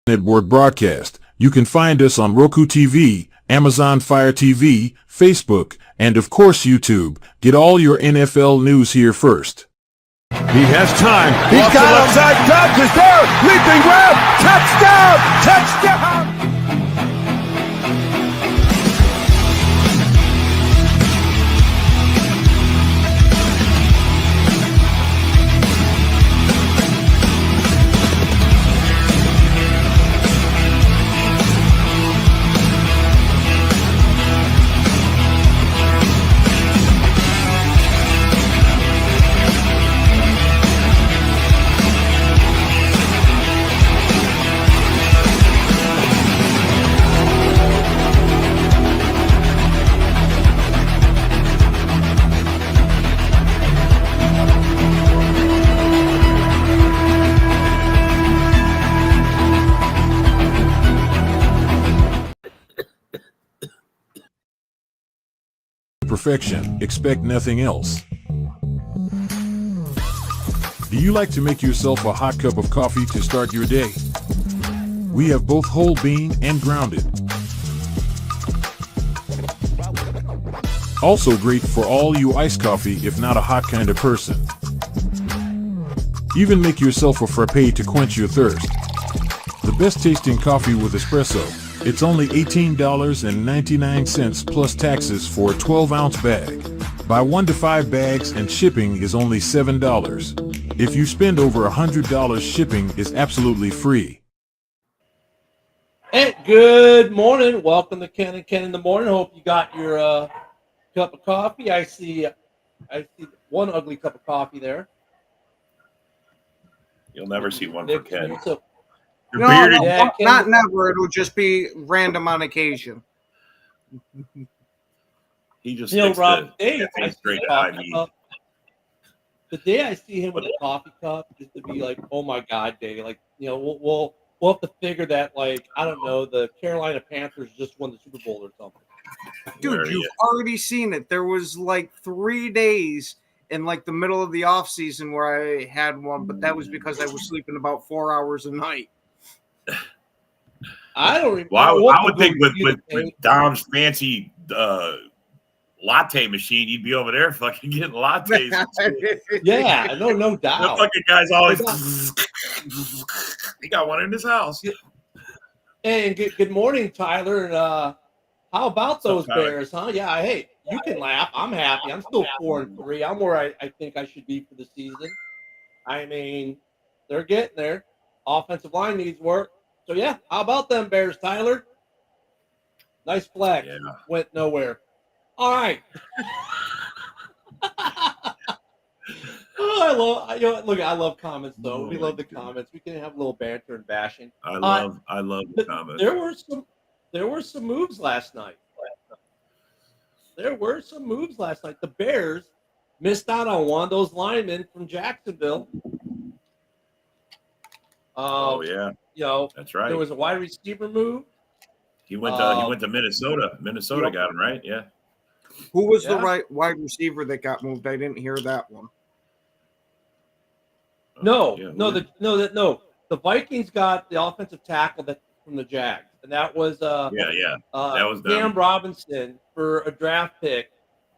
Network broadcast. You can find us on Roku TV, Amazon Fire TV, Facebook, and of course YouTube. Get all your NFL news here first. He has time. He's got the left side. Dobbs is there. Leaping grab. Touchdown. Touchdown. Perfection. Expect nothing else. Do you like to make yourself a hot cup of coffee to start your day? We have both whole bean and grounded. Also great for all you iced coffee if not a hot kind of person. Even make yourself a frappe to quench your thirst. The best tasting coffee with espresso. It's only $18.99 plus taxes for a 12-ounce bag. Buy 1 to 5 bags and shipping is only $7. If you spend over $100, shipping is absolutely free. Hey, good morning. Welcome to Ken and Ken in the morning. Hope you got your cup of coffee. I see one ugly cup of coffee there. You'll never see one for Ken. No, not never. It'll just be random on occasion. He just Rob, the day I see him with a coffee cup, just to be like, oh my God, day. Like, we'll have to figure that, like, I don't know, the Carolina Panthers just won the Super Bowl or something. Dude, you've already seen it. There was like 3 days in like the middle of the offseason where I had one, but that was because I was sleeping about 4 hours a night. I don't remember. Well, I would think with Dom's fancy latte machine, you'd be over there fucking getting lattes. Yeah, no doubt. That fucking guy's always he got one in his house. And good morning, Tyler. And how about those Bears, huh? Yeah, hey, you can laugh. I'm happy. I'm still 4-3. I'm where I think I should be for the season. I mean, they're getting there. Offensive line needs work. So, yeah, how about them Bears, Tyler? Nice flex. Yeah. Went nowhere. All right. I love comments, though. We love the comments. We can have a little banter and bashing. I love the comments. There were some moves last night. The Bears missed out on one of those linemen from Jacksonville. That's right. There was a wide receiver move. He went to Minnesota. Minnesota got him, right? Yeah. Who was the right wide receiver that got moved? I didn't hear that one. The Vikings got the offensive tackle from the Jags, and that was that was Cam Robinson for a draft pick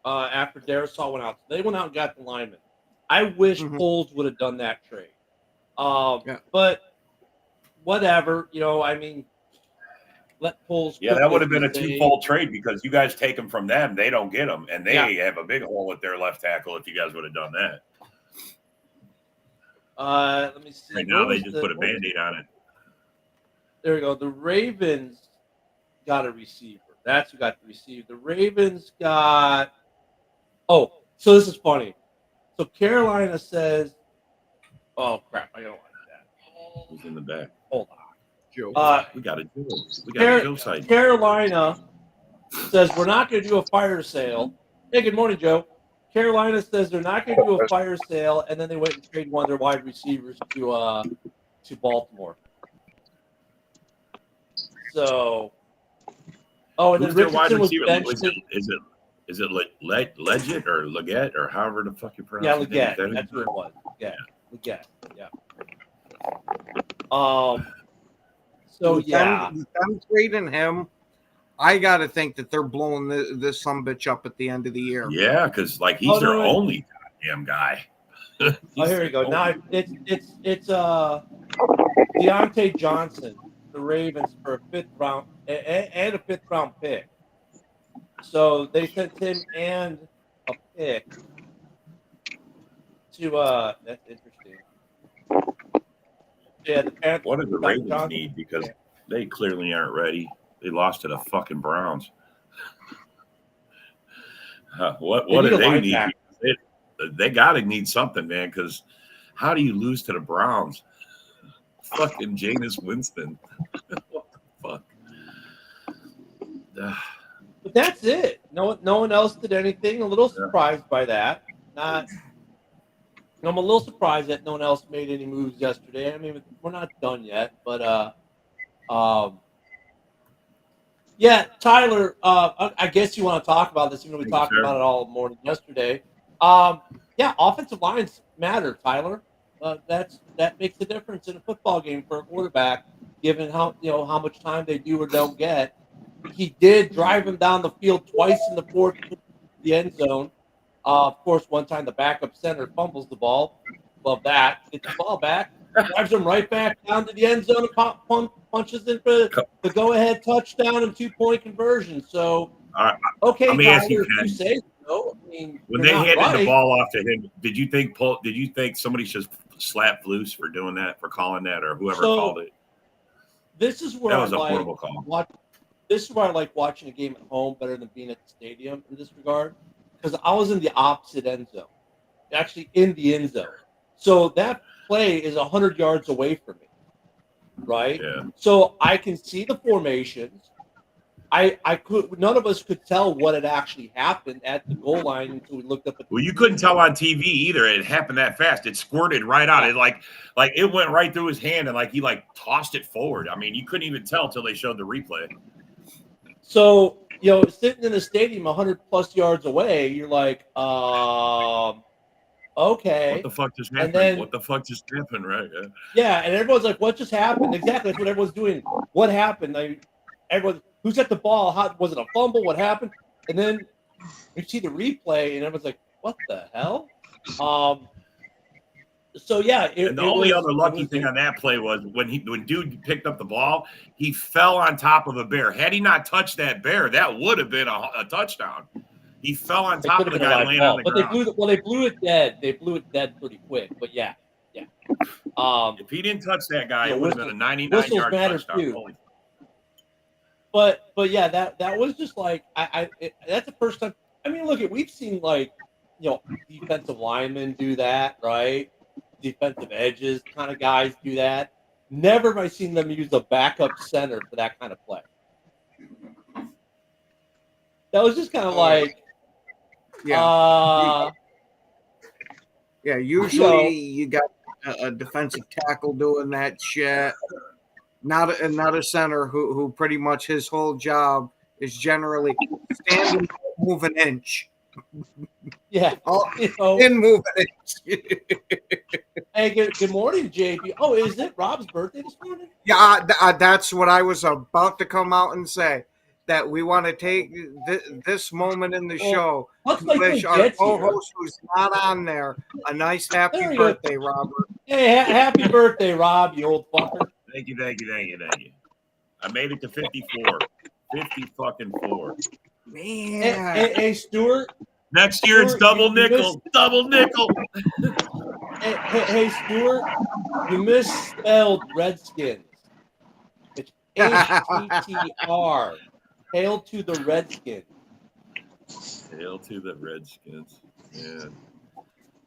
after Darisaw went out. So they went out and got the lineman. I wish Foles would have done that trade. But whatever, let Foles. Yeah, that would have been a twofold trade because you guys take them from them, they don't get them, and they have a big hole at their left tackle if you guys would have done that. Let me see. Right now they just put a Band-Aid on it. There we go. The Ravens got a receiver. That's who got the receiver. The Ravens got. Oh, so this is funny. So Carolina says, "Oh crap, I don't like that." Who's in the back? Hold on. Joe. We got a Joe side. Carolina says we're not going to do a fire sale. Hey, good morning, Joe. Carolina says they're not going to do a fire sale, and then they went and traded one of their wide receivers to Baltimore. So, and then Richardson was benched. Is it Leggett or Leggett or however the fuck you pronounce it? Yeah, Leggett. That's what it was. Yeah, Leggett. Yeah. So with yeah, them trading him, I got to think that they're blowing this sumbitch up at the end of the year. Yeah, because like he's their only goddamn guy. Oh, here we go. Now it's Deontay Johnson, the Ravens, for a 5th round and a 5th round pick. So they sent him and a pick to that's interesting. Yeah, the Panthers. What do the Ravens Johnson, need? Because they clearly aren't ready. They lost to the fucking Browns. What do they need? They got to need something, man, because how do you lose to the Browns? Fucking Jameis Winston. What the fuck? But that's it. No one else did anything. A little surprised by that. I'm a little surprised that no one else made any moves yesterday. I mean, we're not done yet, but yeah, Tyler. I guess you want to talk about this, even though we talked about it all morning yesterday. Yeah, offensive lines matter, Tyler. That makes a difference in a football game for a quarterback, given how much time they do or don't get. He did drive him down the field twice in the fourth, the end zone. Of course, one time the backup center fumbles the ball. Love that. Gets the ball back, drives him right back down to the end zone and punches in for the go-ahead touchdown and 2-point conversion. So, okay, let me ask you, Tyler, if you say so. I mean, when they handed the ball off to him, did you think somebody should slap Flus for doing that, for calling that, or whoever called it? This is where that was a horrible call. This is where I like watching a game at home better than being at the stadium in this regard, because I was in the opposite end zone, actually in the end zone. So that play is 100 yards away from me, right? Yeah. So I can see the formations. None of us could tell what had actually happened at the goal line until we looked up at. Well, you couldn't tell on TV either. It happened that fast. It squirted right out. It like it went right through his hand, and he tossed it forward. I mean, you couldn't even tell until they showed the replay. So, sitting in the stadium 100+ yards away, you're like, okay. What the fuck just happened? What the fuck just happened, right? Yeah, and everyone's like, what just happened? Exactly. That's what everyone's doing. What happened? Everyone, who's at the ball? Was it a fumble? What happened? And then you see the replay, and everyone's like, what the hell? So yeah, and the only other lucky thing on that play was when dude picked up the ball, he fell on top of a bear. Had he not touched that bear, that would have been a touchdown. He fell on top of the guy laying on the ground. They blew it dead. They blew it dead pretty quick. But yeah. If he didn't touch that guy, it would have been a 99-yard touchdown. Too. But yeah, that was just like that's the first time. I mean, look, we've seen defensive linemen do that, right? Defensive edges kind of guys do that. Never have I seen them use a backup center for that kind of play. That was just kind of like, yeah. Usually you got a defensive tackle doing that shit. Not a center who pretty much his whole job is generally stand and move an inch. Yeah, and move an inch. Hey, good morning, JP. Oh, is it Rob's birthday this morning? Yeah, that's what I was about to come out and say. That we want to take this moment in the show to wish our co-host who's not on there a nice happy birthday, Robert. Hey, happy birthday, Rob, you old fucker. Thank you. I made it to 54. 50-fucking-4. Man. Hey, Stuart. Next year it's double nickel. Double nickel. Hey, Stuart, you misspelled Redskins. It's HTTR. Hail to the Redskins. Hail to the Redskins. Yeah.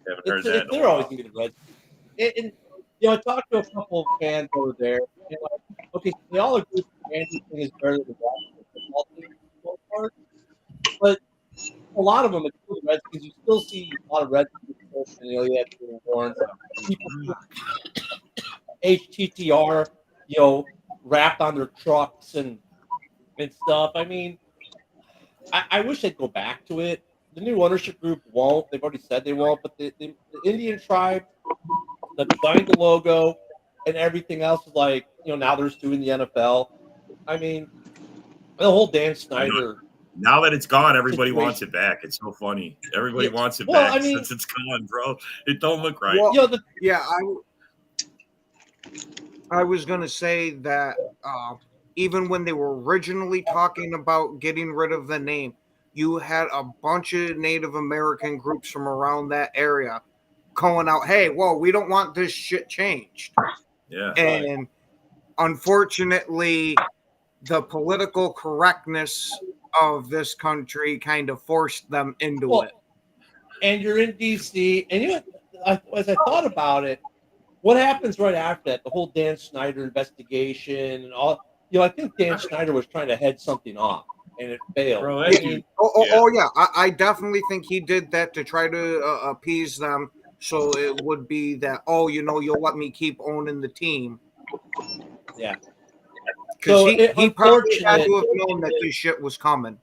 Haven't heard that. They're always going to be the Redskins. And I talked to a couple of fans over there. And okay, they all agree the Andrew thing is better than the Washington football team for the most part. But a lot of them, it's the Redskins. You still see a lot of Redskins. You have Warren. People HTTR, wrapped on their trucks and stuff. I mean, I wish they'd go back to it. The new ownership group won't. They've already said they won't. But the Indian tribe that designed the logo and everything else is like, now they're suing the NFL. I mean, the whole Dan Snyder. Now that it's gone, everybody wants it back. It's so funny. Everybody wants it back since it's gone, bro. It don't look right. Well, I was going to say that even when they were originally talking about getting rid of the name, you had a bunch of Native American groups from around that area calling out, hey, whoa, we don't want this shit changed. Yeah. And unfortunately, the political correctness of this country kind of forced them into it. And you're in DC, and as I thought about it, what happens right after that? The whole Dan Snyder investigation and all. I think Dan Snyder was trying to head something off, and it failed. Bro, I definitely think he did that to try to appease them. So it would be that, you'll let me keep owning the team. Yeah. Because he probably had to have known that this shit was coming.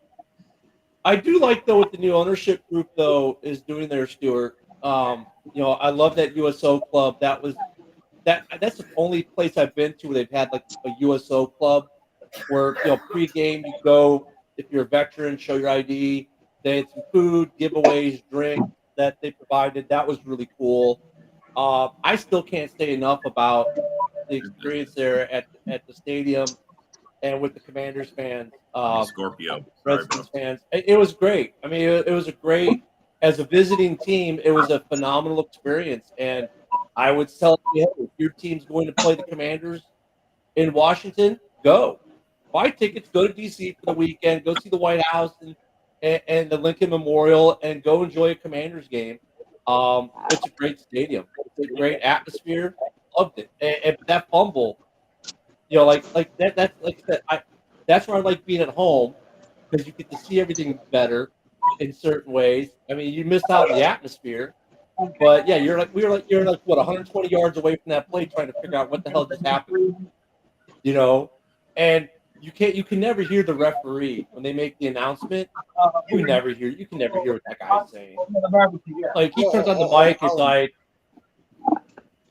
I do like, though, what the new ownership group, though, is doing there, Stuart. I love that USO club. That's the only place I've been to where they've had, like, a USO club where, pregame you go, if you're a veteran, show your ID. They had some food, giveaways, drink that they provided. That was really cool. I still can't say enough about the experience there at the stadium and with the Commanders fans, Scorpio, Redskins fans. It was great. I mean, it was a great, as a visiting team, it was a phenomenal experience. And I would tell you, if your team's going to play the Commanders in Washington, go. Buy tickets, go to D.C. for the weekend, go see the White House and the Lincoln Memorial, and go enjoy a Commanders game. It's a great stadium. It's a great atmosphere. Loved it. And that fumble, like that. That's like that. That's where I like being at home, because you get to see everything better in certain ways. I mean, you miss out on the atmosphere, but yeah, you're like 120 yards away from that play, trying to figure out what the hell just happened. And you can never hear the referee when they make the announcement. You can never hear what that guy's saying. Like, he turns on the mic,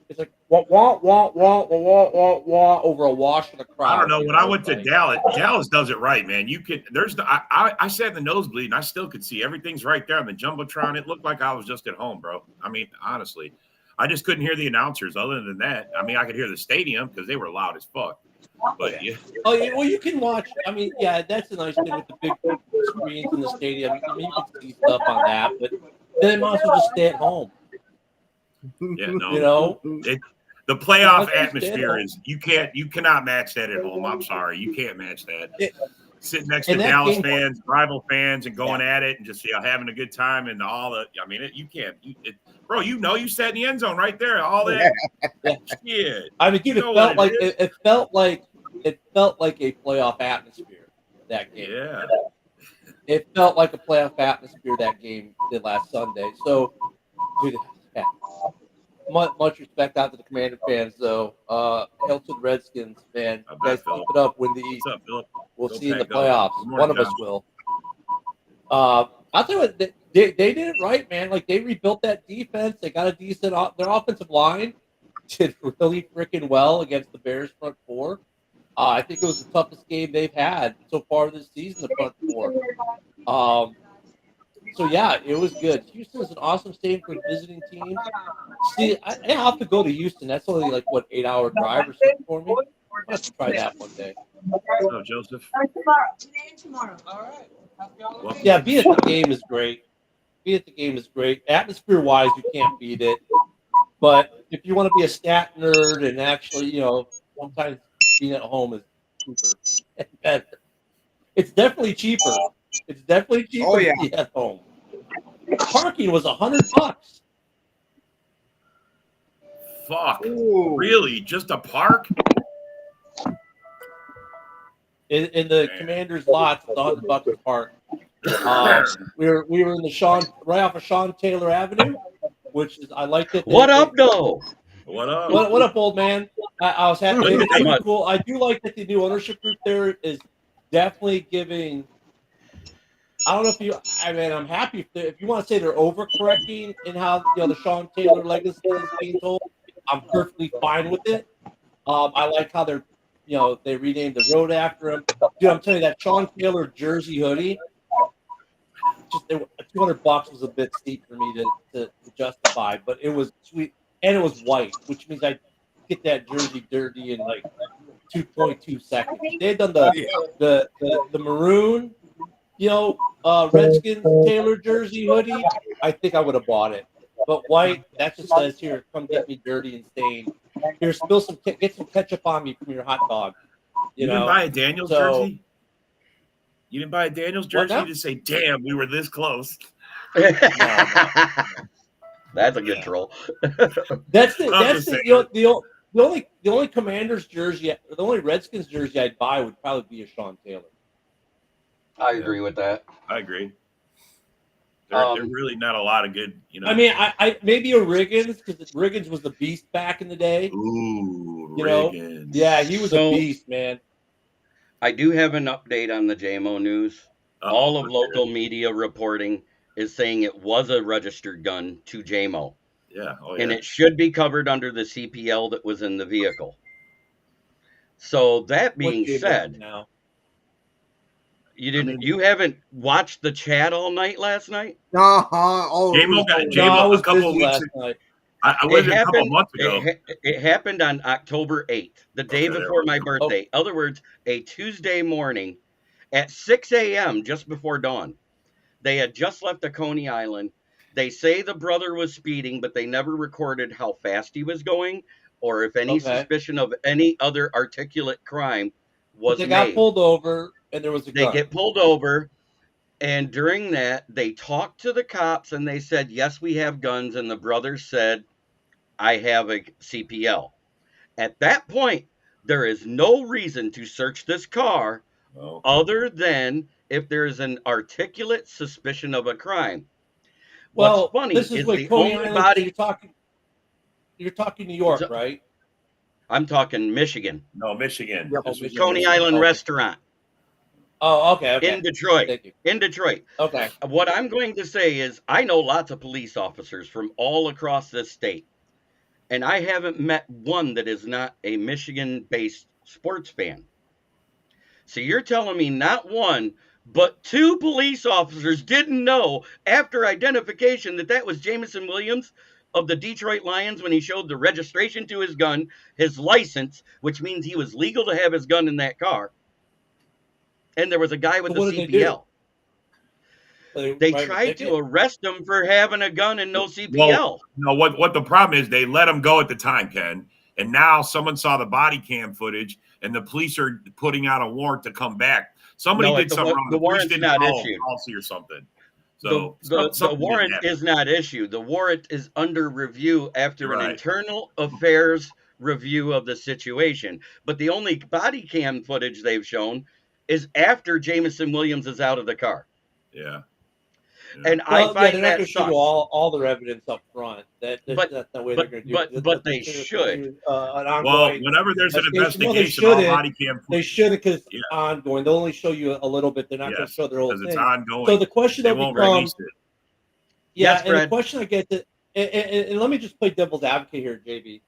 it's like wah wah wah wah wah wah wah over a wash in a crowd. I don't know. When I went to Dallas does it right, man. I sat in the nosebleed and I still could see everything's right there on the jumbotron. It looked like I was just at home, bro. I mean, honestly, I just couldn't hear the announcers. Other than that, I mean, I could hear the stadium because they were loud as fuck. But yeah. Well, you can watch. I mean, yeah, that's a nice thing with the big screens in the stadium. I mean, you can see stuff on that, but then might as well just stay at home. Yeah, no. The playoff atmosphere is you cannot match that at home. I'm sorry, you can't match that. Sitting next to Dallas fans, rival fans, and going at it and just having a good time and all the. I mean, you can't, bro. You sat in the end zone right there. All that shit. I mean, dude, it felt like a playoff atmosphere that game. Yeah. It felt like a playoff atmosphere that game did last Sunday. So, dude, much respect out to the Commander fans, though. Hail to the Redskins, man. You guys keep it up, win the East. What's up, Philip? We'll see you in the playoffs. One of us will. I'll tell you what, they did it right, man. Like, they rebuilt that defense. They got a decent their offensive line did really freaking well against the Bears front four. I think it was the toughest game they've had so far this season, the front four. So, yeah, it was good. Houston is an awesome stadium for visiting teams. See, I have to go to Houston. That's only 8-hour drive or something for me. I'll have to try that one day. Hello, Joseph. Tomorrow. All right. Well, yeah, being at the game is great. Atmosphere-wise, you can't beat it. But if you want to be a stat nerd and actually, sometimes being at home is cheaper and better. It's definitely cheaper. Oh, yeah. to be at home. Parking was $100. Fuck. Ooh. Really? Just a park? In the Commander's lots, it's $100 a park. We were in the right off of Sean Taylor Avenue, which is, I liked it. What up, though? What up? What up, old man? I was happy. It's really cool. I do like that the new ownership group there is definitely giving. I don't know if I'm happy if you want to say they're overcorrecting in how the Sean Taylor legacy is being told. I'm perfectly fine with it. I like how they're, they renamed the road after him. Dude, I'm telling you, that Sean Taylor jersey hoodie, just $200 was a bit steep for me to justify, but it was sweet, and it was white, which means I get that jersey dirty in like 2.2 seconds. They had done the maroon, Redskins Taylor jersey hoodie. I think I would have bought it. But white, that just says, here, come get me dirty and stained. Here, get some ketchup on me from your hot dog. You didn't buy a Daniels jersey? You didn't buy a Daniels jersey? You just say, damn, we were this close. No. That's a good troll. The only Commanders jersey, the only Redskins jersey I'd buy would probably be a Sean Taylor. I agree with that. I agree. There's really not a lot of good, I mean, I maybe a Riggins, because Riggins was the beast back in the day. Ooh, Riggins. Yeah, he was a beast, man. I do have an update on the JMO news. All of local media reporting is saying it was a registered gun to JMO. Yeah. Oh, and it should be covered under the CPL that was in the vehicle. So that being said, you haven't watched the chat all night last night? JMO was a couple of weeks ago. I was a couple of months ago. It happened on October 8th, the day before my birthday. In other words, a Tuesday morning at 6 a.m., just before dawn. They had just left the Coney Island. They say the brother was speeding, but they never recorded how fast he was going or if any suspicion of any other articulate crime was made. They got pulled over, and there was a gun. They get pulled over, and during that, they talked to the cops, and they said, yes, we have guns, and the brother said, I have a CPL. At that point, there is no reason to search this car other than if there's an articulate suspicion of a crime. Well, what's funny this is the Coney only Island, body... You're talking New York, right? I'm talking Michigan. No, Michigan. Yep. Coney Island restaurant. Oh, okay. In Detroit. Thank you. In Detroit. Okay. What I'm going to say is I know lots of police officers from all across this state, and I haven't met one that is not a Michigan-based sports fan. So you're telling me not one, but two police officers didn't know after identification that was Jameson Williams of the Detroit Lions when he showed the registration to his gun, his license, which means he was legal to have his gun in that car. And there was a guy with the CPL. They tried to arrest him for having a gun and no CPL. Well, no, what the problem is, they let him go at the time, Ken. And now someone saw the body cam footage, and the police are putting out a warrant to come back. Somebody did something wrong. The warrant's not issued. Policy or something. So the warrant is not issued. The warrant is under review after an internal affairs review of the situation. But the only body cam footage they've shown is after Jameson Williams is out of the car. Yeah. And I find they're not that going to show all their evidence up front. That's not the way they're going to do it. But they should. Well, whenever there's an investigation, all body cam they shouldn't, because it's ongoing. They'll only show you a little bit. They're not going to show their whole thing. Because it's ongoing. So the question that becomes, the question I get to, and let me just play devil's advocate here, JB,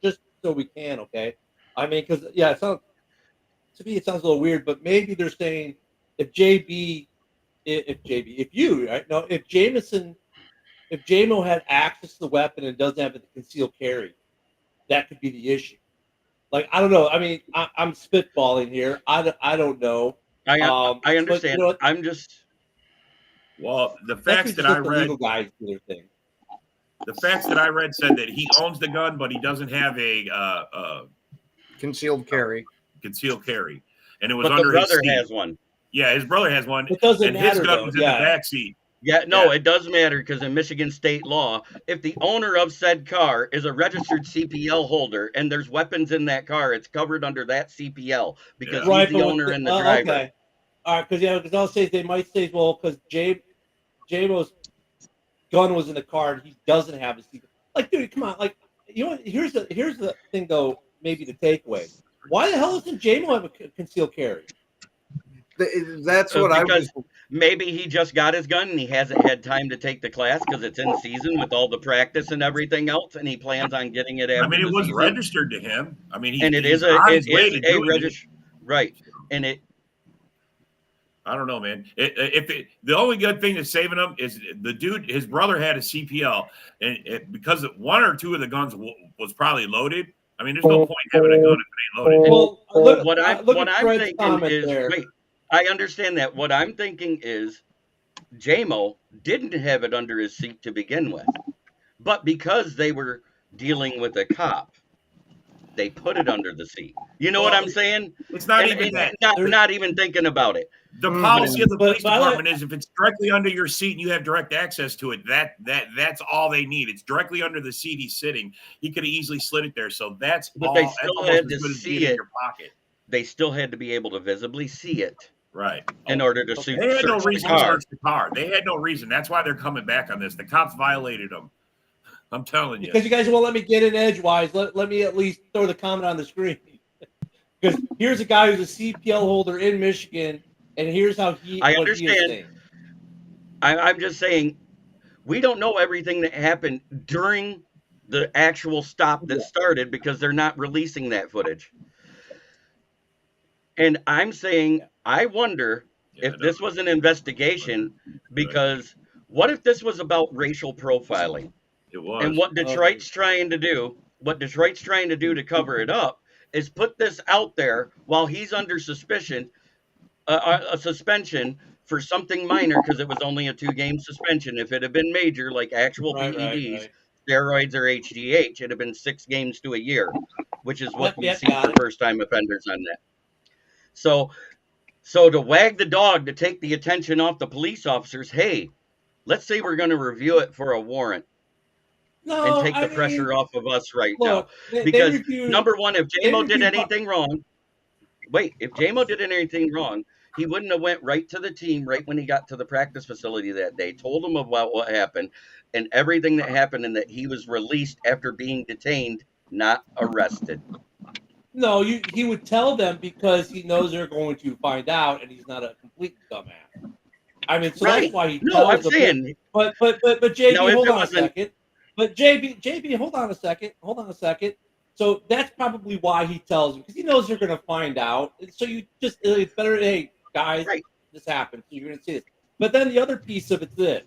just so we can, okay? I mean, because to me it sounds a little weird, but maybe they're saying if JMO had access to the weapon and doesn't have the concealed carry, that could be the issue. Like, I don't know. I mean, I'm spitballing here. I don't know. I understand. But, I'm just. Well, the facts that I read. Legal guys do their thing. The facts that I read said that he owns the gun, but he doesn't have a concealed carry. Concealed carry, and it was but under the brother his seat. has one. Yeah, his brother has one. It doesn't and matter, his gun was in the back seat. It does matter, because in Michigan state law, if the owner of said car is a registered CPL holder and there's weapons in that car, it's covered under that CPL because he's the owner and the driver. Okay. All right, because I'll say they might say, well, because JMO's gun was in the car and he doesn't have a CPL. Like, dude, come on. Like, here's the thing though. Maybe the takeaway. Why the hell doesn't JMO have a concealed carry? That's what I was. Maybe he just got his gun and he hasn't had time to take the class because it's in season with all the practice and everything else, and he plans on getting it after I mean, it the was season. registered to him. I mean, And it is a register, right? And it. I don't know, man. The only good thing that's saving him is the dude. His brother had a CPL, and because one or two of the guns was probably loaded. I mean, there's no point having a gun if it ain't loaded. Well, what I'm thinking is, there. wait, I understand that. What I'm thinking is, JMO didn't have it under his seat to begin with, but because they were dealing with a cop, they put it under the seat. You know what I'm saying? It's not even that. Not even thinking about it. The policy of the police department is if it's directly under your seat and you have direct access to it, that's all they need. It's directly under the seat he's sitting. He could have easily slid it there. So that's but all. They still had to see it in your pocket. They still had to be able to visibly see it. Right. In order to search they had no reason to the car. search the car. They had no reason. That's why they're coming back on this. The cops violated them. I'm telling you. Because you guys won't let me get in edgewise. Let me at least throw the comment on the screen. Because here's a guy who's a CPL holder in Michigan, and here's how I understand. I'm just saying, we don't know everything that happened during the actual stop that started because they're not releasing that footage. And I'm saying, I wonder if this was an investigation, because what if this was about racial profiling? It was. And what Detroit's trying to do to cover it up is put this out there while he's under suspicion, a suspension for something minor, because it was only a 2-game suspension. If it had been major, like actual PEDs, steroids, or HGH, it'd have been 6 games to a year, which is what we see for first-time offenders on that. So to wag the dog to take the attention off the police officers, hey, let's say we're going to review it for a warrant. And take the pressure off of us now. Because number one, if JMO did anything wrong, he wouldn't have went right to the team right when he got to the practice facility that day, told them about what happened and everything that happened, and that he was released after being detained, not arrested. No, he would tell them because he knows they're going to find out, and he's not a complete dumbass. I mean, so that's why he tells them. No, I'm saying. But JB, hold on a second. But JB, hold on a second. So that's probably why he tells them, because he knows you're going to find out. So it's better, hey, guys, this happened. So you're going to see this. But then the other piece of it's this.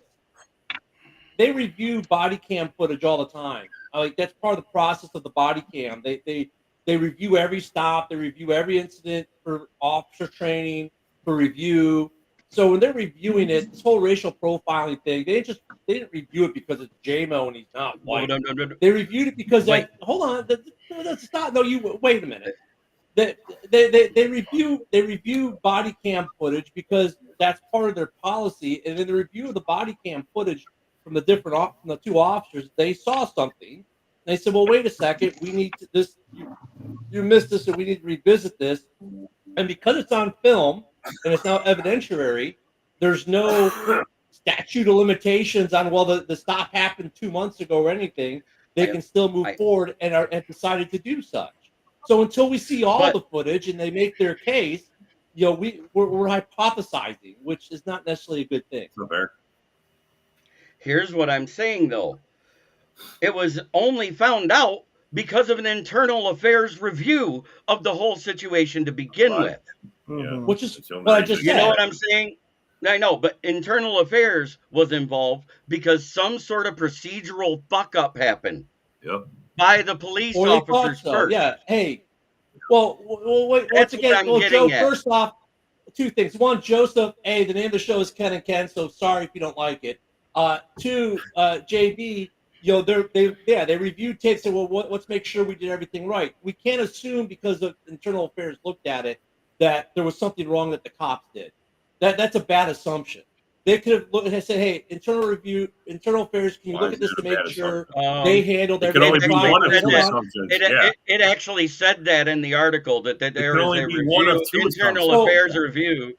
They review body cam footage all the time. Like, that's part of the process of the body cam. They review every stop. They review every incident for officer training, for review. So when they're reviewing it, this whole racial profiling thing, they didn't review it because it's JMO and he's not white. No. They reviewed it because hold on, that's not. No, you wait a minute. They review body cam footage because that's part of their policy. And in the review of the body cam footage from the two officers, they saw something. They said, "Well, wait a second, we need to this. You missed this, and we need to revisit this." And because it's on film and it's now evidentiary, there's no statute of limitations on the stop happened 2 months ago or anything. They can still move forward and decided to do such. So until we see all the footage and they make their case, we're hypothesizing, which is not necessarily a good thing. Here's what I'm saying, though. It was only found out because of an internal affairs review of the whole situation to begin with. Yeah. Which is what I just said. You know what I'm saying? I know, but internal affairs was involved because some sort of procedural fuck up happened by the police officers first. Yeah. Hey. Well, wait, once again, Joe, first off, 2 things. 1, Joseph, the name of the show is Ken and Ken, so sorry if you don't like it. 2, JB, they reviewed tapes and said, well, let's make sure we did everything right. We can't assume because of internal affairs looked at it that there was something wrong that the cops did. That's a bad assumption. They could have looked and said, "Hey, internal affairs, can you look at this to make sure they handled everything right?" It actually said that in the article that there is a internal affairs review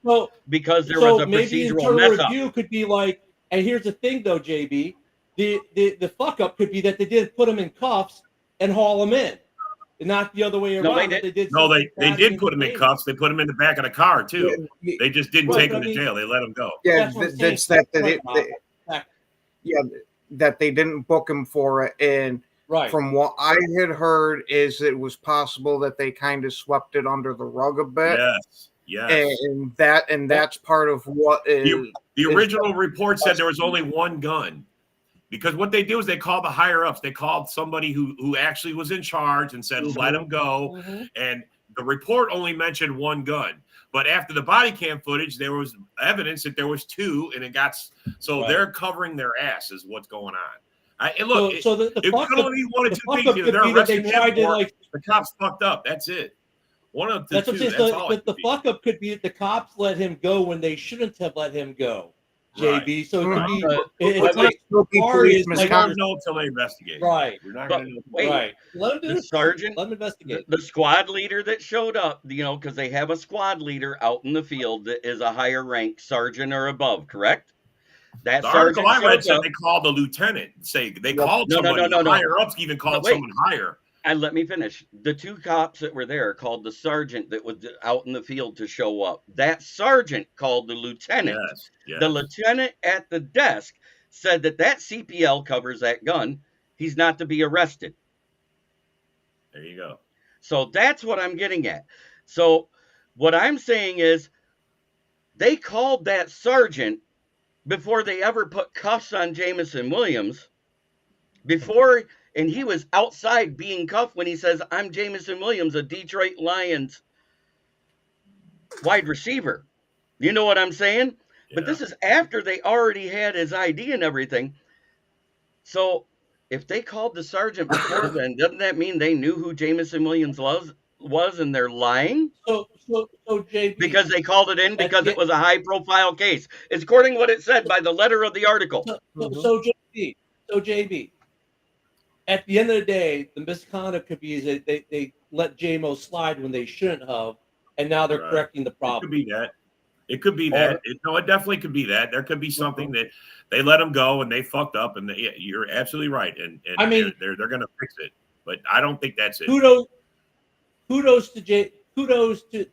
because there was a procedural mess up. Review could be like, and here's the thing though, JB, the fuck up could be that they didn't put them in cuffs and haul them in. not the other way around. No, they but did. They did. No, they something did bad put him in game. cuffs. They put him in the back of the car too. They just didn't Right, take but him I to mean- jail. They let him go. Yeah, That's what I'm that's saying. that. Right, Rob. Yeah, that they didn't book him for it. And Right. from what I had heard, is it was possible that they kind of swept it under the rug a bit. Yes, yes. And that's part of what is The original report said there was only one gun. Because what they do is they call the higher ups. They called somebody who actually was in charge and said, let him go. Mm-hmm. And the report only mentioned one gun. But after the body cam footage, there was evidence that there was two, and it got so Right. they're covering their ass is what's going on. And look, So the it fuck could up, only be one of the two fuck things. up Either could they're be that they arresting him tried to or like. the cops fucked up. That's it. One of the That's two. what I'm That's saying. all So, it the could be. fuck up could be that the cops let him go when they shouldn't have let him go. JB. So it could be. It's like police We misconduct. won't know until they investigate. right. We're not But going to know. wait, Right. Let him do the it. sergeant, Let him investigate. the squad leader that showed up, because they have a squad leader out in the field that is a higher rank sergeant or above, correct? That The article sergeant I read shows said up. they called the lieutenant. Say they called No, somebody no. higher ups. Even called wait. someone higher. And let me finish. The two cops that were there called the sergeant that was out in the field to show up. That sergeant called the lieutenant. Yes, yes. The lieutenant at the desk said that CPL covers that gun. He's not to be arrested. There you go. So that's what I'm getting at. So what I'm saying is they called that sergeant before they ever put cuffs on Jamison Williams. And he was outside being cuffed when he says, I'm Jamison Williams, a Detroit Lions wide receiver. You know what I'm saying? Yeah. But this is after they already had his ID and everything. So if they called the sergeant before then, doesn't that mean they knew who Jamison Williams was and they're lying? So JB. Because they called it in because it was a high profile case. It's according to what it said by the letter of the article. So JB. At the end of the day, the misconduct could be that they let JMO slide when they shouldn't have, and now they're Right. correcting the It could problem. be that. It could be that. It definitely could be that. There could be something that they let them go and they fucked up, and you're absolutely right. And I mean, they're going to fix it, but I don't think that's it. Kudos to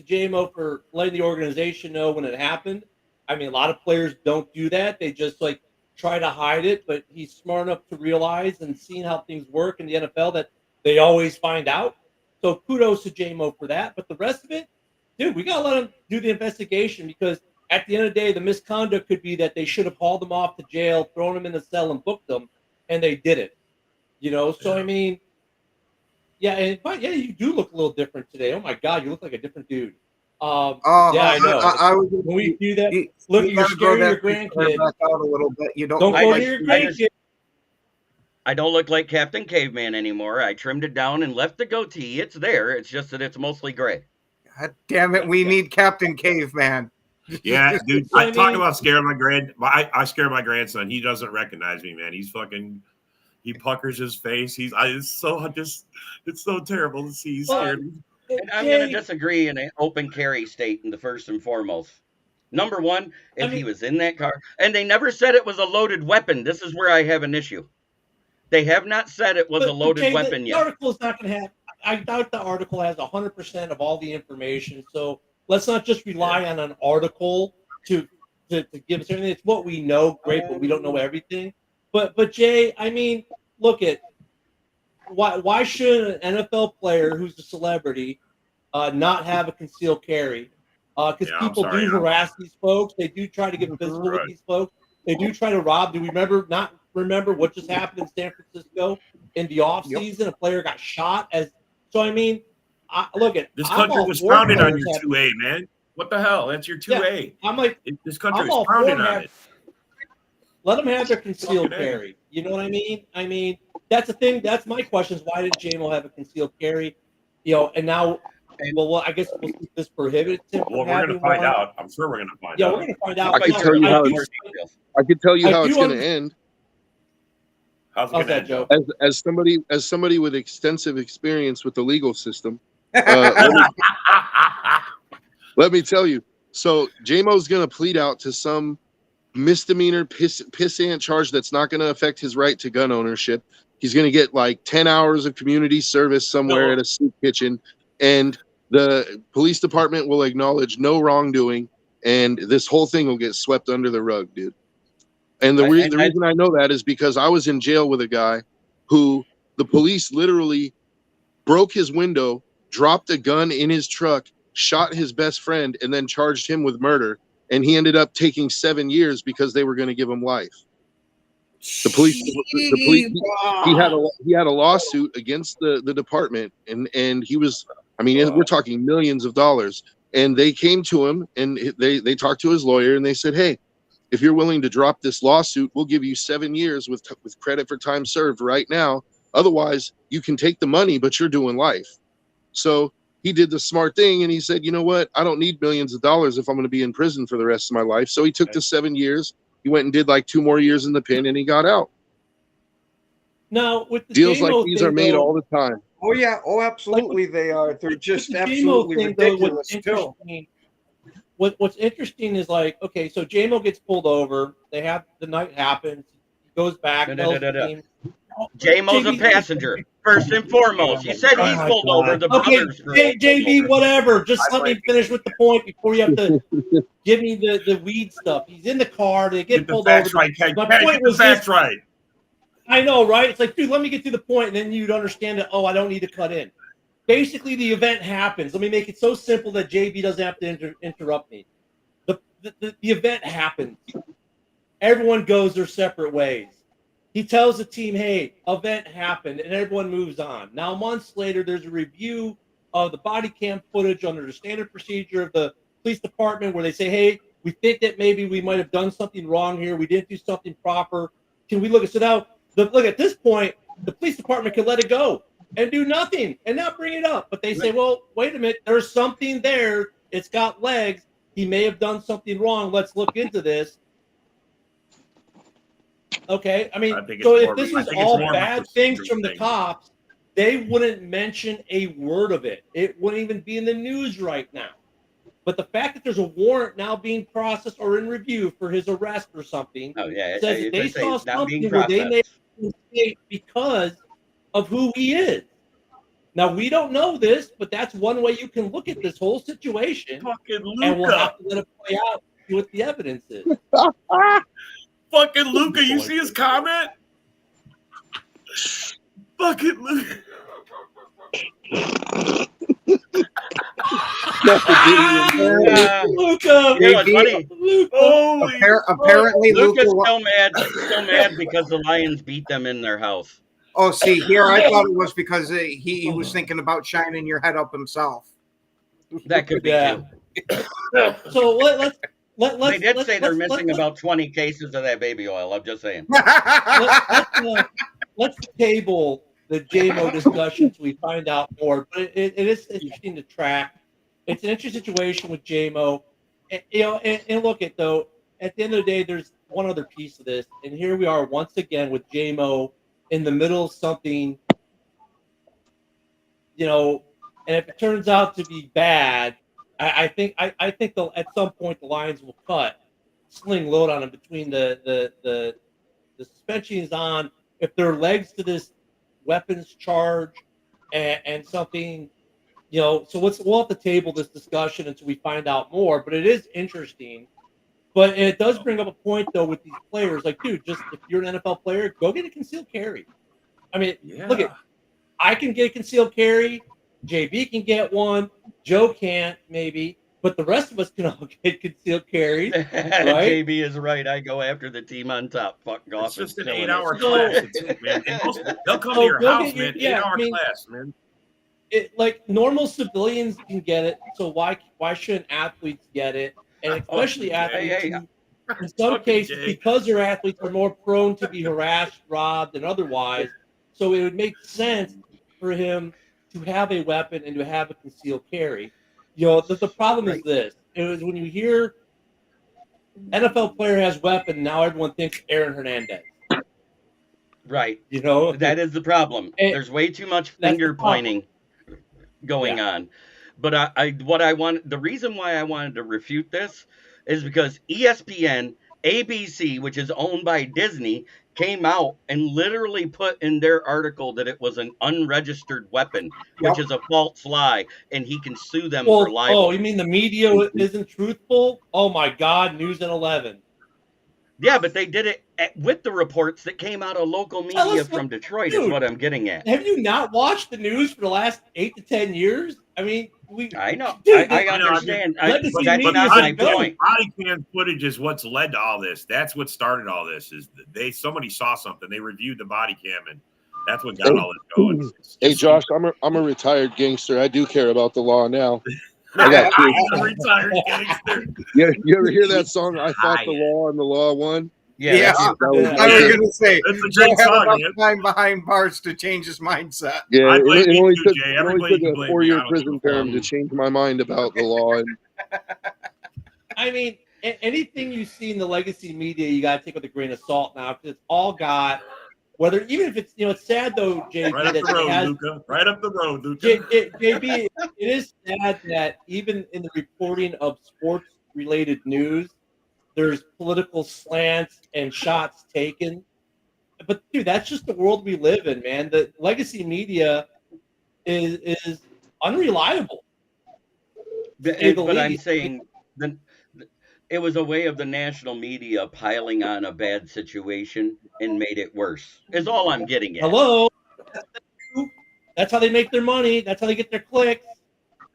JMO for letting the organization know when it happened. I mean, a lot of players don't do that. They just like try to hide it, but he's smart enough to realize and seeing how things work in the NFL that they always find out. So kudos to JMO for that. But the rest of it, dude, we got to let him do the investigation because at the end of the day, the misconduct could be that they should have hauled him off to jail, thrown him in the cell and booked him, and they didn't. So I mean, but you do look a little different today. Oh my God, you look like a different dude. I know. I was when we do that, look, you're scaring your grandkid. Back out a little bit. You don't go like to your grandkid. I don't look like Captain Caveman anymore. I trimmed it down and left the goatee. It's there. It's just that it's mostly gray. God damn it, we need Captain Caveman. Yeah, dude. I talk about scaring I scare my grandson. He doesn't recognize me, man. He puckers his face. It's so terrible to see. He's scared. And I'm going to disagree in an open carry state in the first and foremost. Number one, if he was in that car, and they never said it was a loaded weapon. This is where I have an issue. They have not said it was a loaded weapon yet. The article is not going to have. I doubt the article has 100% of all the information. So let's not just rely on an article to give us everything. It's what we know, great, but we don't know everything. But Jay, I mean, look at why should an NFL player who's a celebrity not have a concealed carry? Because people do harass these folks. They do try to get physical with these folks. They do try to rob. Do we remember what just happened in San Francisco in the offseason? A player got shot. So I mean, this country was founded on your 2A, man. What the hell? That's your 2A. Yeah, I'm like, this country was founded on it. Let them have their concealed carry. You know what I mean? I mean, that's the thing. That's my question: is why did JMO have a concealed carry? And now, I guess we'll keep this prohibited. Well, we're going to find out. I'm sure we're going to find out. Yeah, we're going to find out. I can tell you how it's going to end. How's it going to end, Joe? As somebody with extensive experience with the legal system, let me tell you. So JMO's going to plead out to some misdemeanor pissant charge that's not going to affect his right to gun ownership. He's going to get like 10 hours of community service somewhere at a soup kitchen, and the police department will acknowledge no wrongdoing, and this whole thing will get swept under the rug, dude. And the reason I know that is because I was in jail with a guy who the police literally broke his window, dropped a gun in his truck, shot his best friend, and then charged him with murder. And he ended up taking 7 years because they were going to give him life. The police he had a lawsuit against the department, and he was, I mean, we're talking millions of dollars. And they came to him and they talked to his lawyer and they said, hey, if you're willing to drop this lawsuit, we'll give you 7 years with credit for time served right now. Otherwise, you can take the money, but you're doing life. So he did the smart thing and he said, you know what? I don't need millions of dollars if I'm going to be in prison for the rest of my life. So he took the 7 years. He went and did like 2 more years in the pen and he got out. Now, with the deals like these are made all the time. Oh yeah, oh absolutely they are. They're just absolutely ridiculous still. What's interesting is like, okay, so J-Mo gets pulled over. They have the night happens. He goes back. J-Mo's a passenger, first and foremost. He said he's pulled over. The brothers. JB, whatever. Just let me finish with the point before you have to give me the weed stuff. He's in the car. They get pulled over. My point was this. Right. I know, right? It's like, dude, let me get to the point, and then you'd understand that, oh, I don't need to cut in. Basically, the event happens. Let me make it so simple that JB doesn't have to interrupt me. The event happens. Everyone goes their separate ways. He tells the team, hey, event happened, and everyone moves on. Now, months later, there's a review of the body cam footage under the standard procedure of the police department where they say, hey, we think that maybe we might have done something wrong here. We didn't do something proper. Can we look at it? So now, look, at this point, the police department could let it go and do nothing and not bring it up. But they say, well, wait a minute, there's something there. It's got legs. He may have done something wrong. Let's look into this. Okay, I mean, so if this was all bad things from the cops, they wouldn't mention a word of it. It wouldn't even be in the news right now. But the fact that there's a warrant now being processed or in review for his arrest or something says that they saw something where they made a mistake because of who he is. Now, we don't know this, but that's one way you can look at this whole situation. And we'll have to let it play out and see what the evidence is. Fucking Luca, you see his comment? Fucking Luca. Luca. Apparently, Luca's still mad because the Lions beat them in their house. Oh, see, here I thought it was because he was thinking about shining your head up himself. That could be too. So they did say they're missing about 20 cases of that baby oil. I'm just saying. Let's table the J-Mo discussions. We find out more, but it is interesting to track. It's an interesting situation with J-Mo. And look at though. At the end of the day, there's one other piece of this, and here we are once again with J-Mo in the middle of something. And if it turns out to be bad, I think at some point the Lions will cut, sling load on him between the suspension is on. If there are legs to this weapons charge and something, so we'll have to table this discussion until we find out more. But it is interesting. But it does bring up a point though with these players, like, dude, just if you're an NFL player, go get a concealed carry. I mean, look at, I can get a concealed carry. JB can get one. Joe can't, maybe, but the rest of us can all get concealed carries. Right? JB is right. I go after the team on top. Fuck golf. It's just an 8-hour class, man. They'll come to your house, man. 8-hour class, man. Like normal civilians can get it, so why shouldn't athletes get it? And especially athletes, in some cases, because their athletes are more prone to be harassed, robbed, and otherwise. So it would make sense for him to have a weapon and to have a concealed carry. The problem is this. It was when you hear NFL player has weapon, now everyone thinks Aaron Hernandez. Right. That is the problem. There's way too much finger pointing going on. But the reason why I wanted to refute this is because ESPN ABC, which is owned by Disney, came out and literally put in their article that it was an unregistered weapon, which is a false lie, and he can sue them for libel. Oh, you mean the media isn't truthful? Oh my God, News at 11. Yeah, but they did it with the reports that came out of local media from Detroit, dude, is what I'm getting at. Have you not watched the news for the last 8 to 10 years? I mean, I know. Dude, I understand. That's not my point. Body cam footage is what's led to all this. That's what started all this. Is somebody saw something, they reviewed the body cam, and that's what got all this going. Hey, Josh, I'm a retired gangster. I do care about the law now. I got kids. I'm a retired gangster. Yeah, you ever hear that song? I fought the law and the law won. Yeah. I was gonna say that's a great song. Time behind bars to change his mindset. Yeah, it only took a 4-year prison term to change my mind about the law. And I mean, anything you see in the legacy media, you got to take with a grain of salt now, because it's all got. Whether even if it's it's sad though, JB. Right up the road, Luca. Right up the road, Luca. JB, it is sad that even in the reporting of sports-related news, there's political slants and shots taken. But dude, that's just the world we live in, man. The legacy media is unreliable. But I'm saying it was a way of the national media piling on a bad situation and made it worse. Is all I'm getting at. Hello. That's how they make their money. That's how they get their clicks.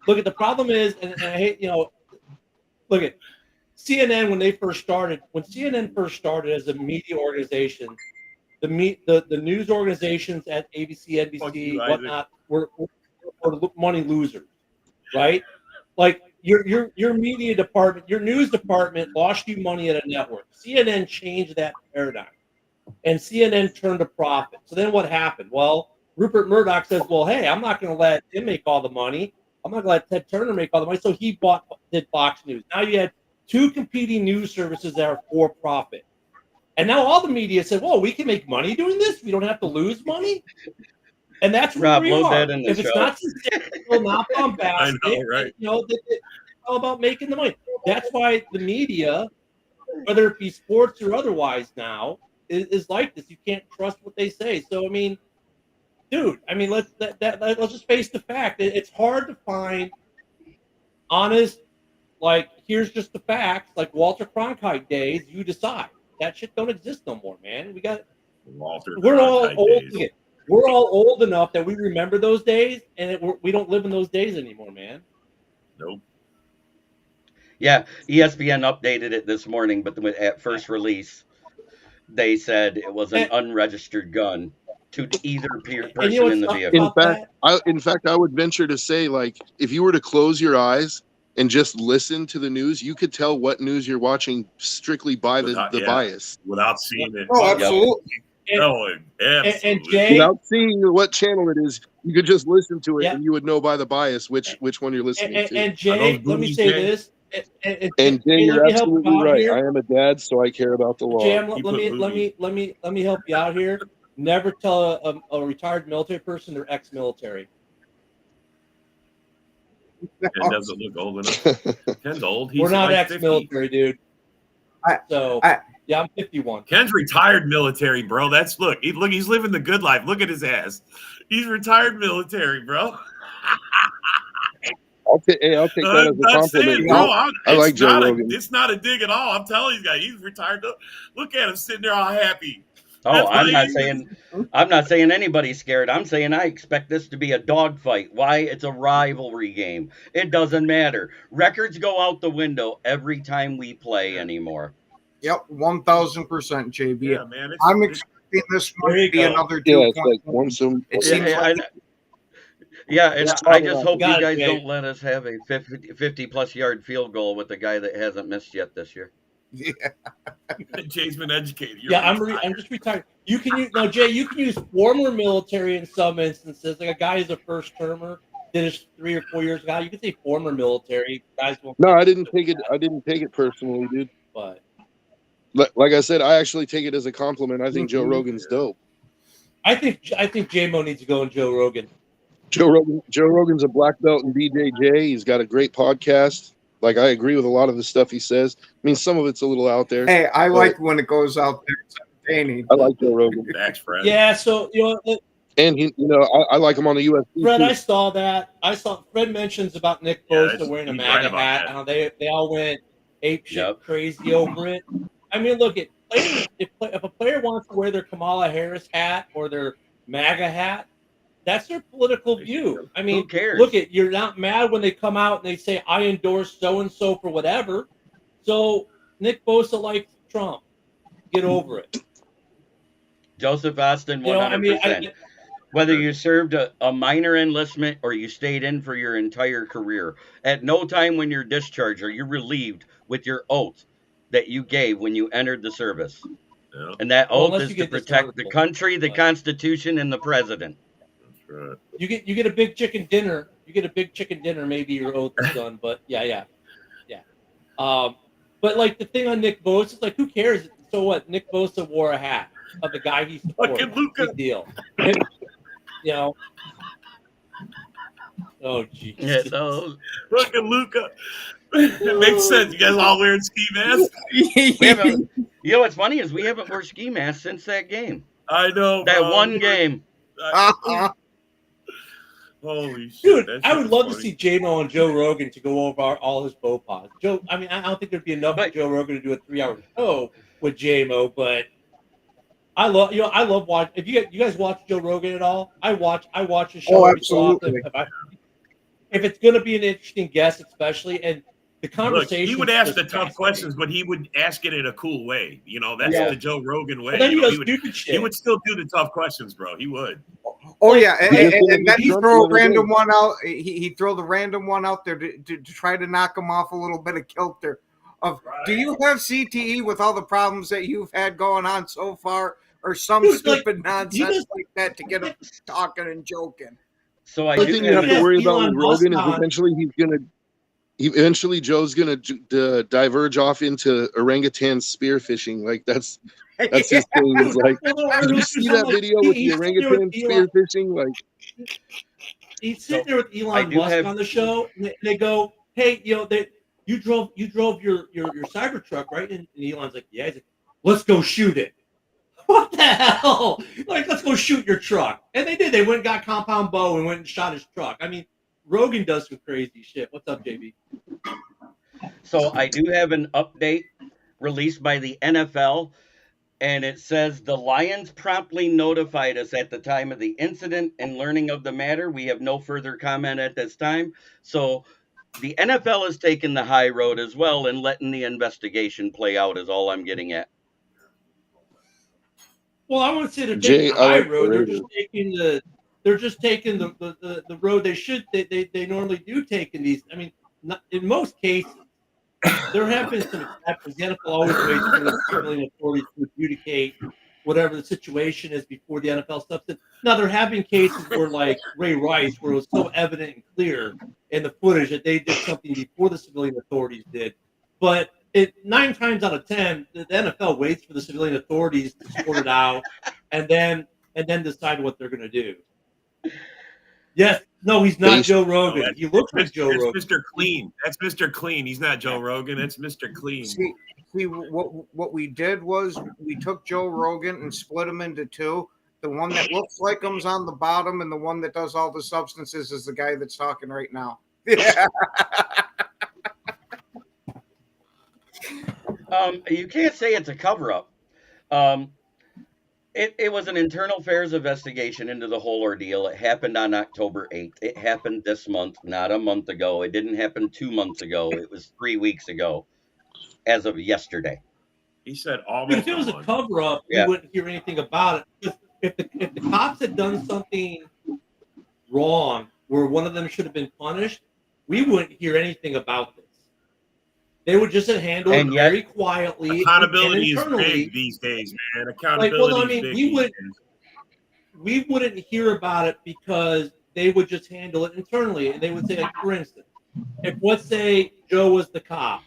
Look, at the problem is, and I hate, look at CNN when CNN first started as a media organization. The news organizations at ABC, NBC, whatnot were money losers, right? Like your media department, your news department lost you money at a network. CNN changed that paradigm, and CNN turned a profit. So then what happened? Well, Rupert Murdoch says, well, hey, I'm not going to let him make all the money. I'm not going to let Ted Turner make all the money. So he did Fox News. Now you had two competing news services that are for profit. And now all the media said, well, we can make money doing this. We don't have to lose money. And that's where we are. If it's not sustainable, not bombastic, I know, right? It's all about making the money. That's why the media, whether it be sports or otherwise now, is like this. You can't trust what they say. So, I mean, dude, let's just face the fact. It's hard to find honest, like, here's just the facts, like Walter Cronkite days, you decide. That shit don't exist no more, man. We're all old. We're all old enough that we remember those days, and we don't live in those days anymore, man. Nope. Yeah, ESPN updated it this morning, but at first release, they said it was an unregistered gun to either person in the vehicle. In fact, I would venture to say, like, if you were to close your eyes and just listen to the news, you could tell what news you're watching strictly by the bias. Without seeing it. Oh, absolutely. And Jay, without seeing what channel it is, you could just listen to it and you would know by the bias which one you're listening to. And Jay, let me say this. And Jay, you're absolutely right. I am a dad, so I care about the law. Jay, let me help you out here. Never tell a retired military person they're ex-military. Ken doesn't look old enough. Ken's old. We're not like ex-military, dude. Yeah, I'm 51. Ken's retired military, bro. He's living the good life. Look at his ass. He's retired military, bro. I'll take that as a compliment. Bro, I like Joe Rogan. It's not a dig at all. I'm telling you guys, he's retired. Look at him sitting there all happy. Oh, I'm not saying anybody's scared. I'm saying I expect this to be a dogfight. Why? It's a rivalry game. It doesn't matter. Records go out the window every time we play anymore. Yep, 1,000%, JB. Yeah, man. I'm expecting this one to be another 2 points. Like one some. It seems I just hope you guys don't let us have a 50-plus yard field goal with a guy that hasn't missed yet this year. Yeah. Jay's been educated. I'm just retired. You can use Jay. You can use former military in some instances. Like a guy who's a first termer did his 3 or 4 years ago. You can say former military guys. No, I didn't take it personally, dude. But like I said, I actually take it as a compliment. I think Joe Rogan's dope. I think J-Mo needs to go on Joe Rogan. Joe Rogan's a black belt in BJJ. He's got a great podcast. Like, I agree with a lot of the stuff he says. I mean, some of it's a little out there. Hey, I like when it goes out there. It's entertaining. I like Joe Rogan. Thanks, Fred. Yeah, so And I like him on the UFC. Fred, too. I saw that. Fred mentions about Nick Bosa wearing a he's MAGA right about hat. that. And they all went ape shit Yep. crazy over it. I mean, look, if a player wants to wear their Kamala Harris hat or their MAGA hat, that's their political view. I mean, Who cares? look, you're not mad when they come out and they say, I endorse so-and-so for whatever. So Nick Bosa likes Trump. Get over it. Joseph Austin, 100%. Whether you served a minor enlistment or you stayed in for your entire career, at no time when you're discharged are you relieved with your oath that you gave when you entered the service. Yeah. And that Well, oath unless is you to get protect the dishonorable. country, the But- Constitution, and the president. That's right. You get a big chicken dinner. You get a big chicken dinner. Maybe your oath is done, but yeah. But like the thing on Nick Bosa, it's like who cares? So what? Nick Bosa wore a hat of the guy he supports. Fucking Luka. Big deal. Oh jeez. Yeah, so Fucking Luca. It makes sense. You guys all wearing ski masks? we haven't, you know what's funny is we haven't worn ski masks since that game. I know. That bro. one game. Holy shit. Dude, that I shit would was love to funny. see J-Mo and Joe Rogan to go over all his faux pas. I don't think there'd be enough for Joe Rogan to do a 3-hour show with J-Mo, but I love watching. If you guys watch Joe Rogan at all, I watch his show. Oh, every so often. absolutely. If it's going to be an interesting guest, especially, and the Look, conversation. he would ask the tough questions, but he would ask it in a cool way. That's Yeah. the Joe Rogan way. But then he You know, does stupid shit. he would still do the tough questions, bro. He would. Oh yeah, and Yeah, then he Trump throw a the other random day. one out. He throw the random one out there to try to knock him off a little bit of kilter. Do you have CTE with all the problems that you've had going on so far, or some Dude, stupid nonsense just- like that to get him talking and joking? So I The do thing you have have to worry about Elon with Rogan is Musk on. eventually Joe's gonna diverge off into orangutan spearfishing. Like that's his thing. It's like, did you see that video with the orangutan spearfishing? Like, He's sitting there with I Elon do Musk have- on the show, and they go, "Hey, you drove your Cybertruck, right?" And Elon's like, "Yeah." He's like, "Let's go shoot it." What the hell? Like, let's go shoot your truck. And they did. They went and got Compound Bow and went and shot his truck. I mean, Rogan does some crazy shit. What's up, JB? So I do have an update released by the NFL, and it says the Lions promptly notified us at the time of the incident and learning of the matter. We have no further comment at this time. So the NFL has taken the high road as well and letting the investigation play out is all I'm getting at. Well, I wouldn't say they're Jay, taking the I high like the road. They're Raiders. just taking the road they normally do take in these. I mean, in most cases, there have been some exceptions. The NFL always waits for the civilian authorities to adjudicate whatever the situation is before the NFL steps in. Now, there have been cases where, like Ray Rice, where it was so evident and clear in the footage that they did something before the civilian authorities did. But 9 times out of 10, the NFL waits for the civilian authorities to sort it out, and then decide what they're going to do. Yes, no, he's not Joe Rogan. No, He looks like Joe That's Rogan. Mr. Clean. That's Mr. Clean. He's not Joe Rogan. That's Mr. Clean. See, what we did was we took Joe Rogan and split him into two. The one that looks like him's on the bottom, and the one that does all the substances is the guy that's talking right now. Yeah. You can't say it's a cover-up. It was an internal affairs investigation into the whole ordeal. It happened on October 8th. It happened this month, not a month ago. It didn't happen 2 months ago. It was 3 weeks ago, as of yesterday. He said But almost. if it was a cover-up, Yeah. we wouldn't hear anything about it. If the cops had done something wrong where one of them should have been punished, we wouldn't hear anything about this. They would just handle it And yet- very quietly. Accountability and is internally. big these days, man. Accountability I is mean, big. we these would- days. We wouldn't hear about it because they would just handle it internally. And they would say, like, for instance, if let's say Joe was the cop,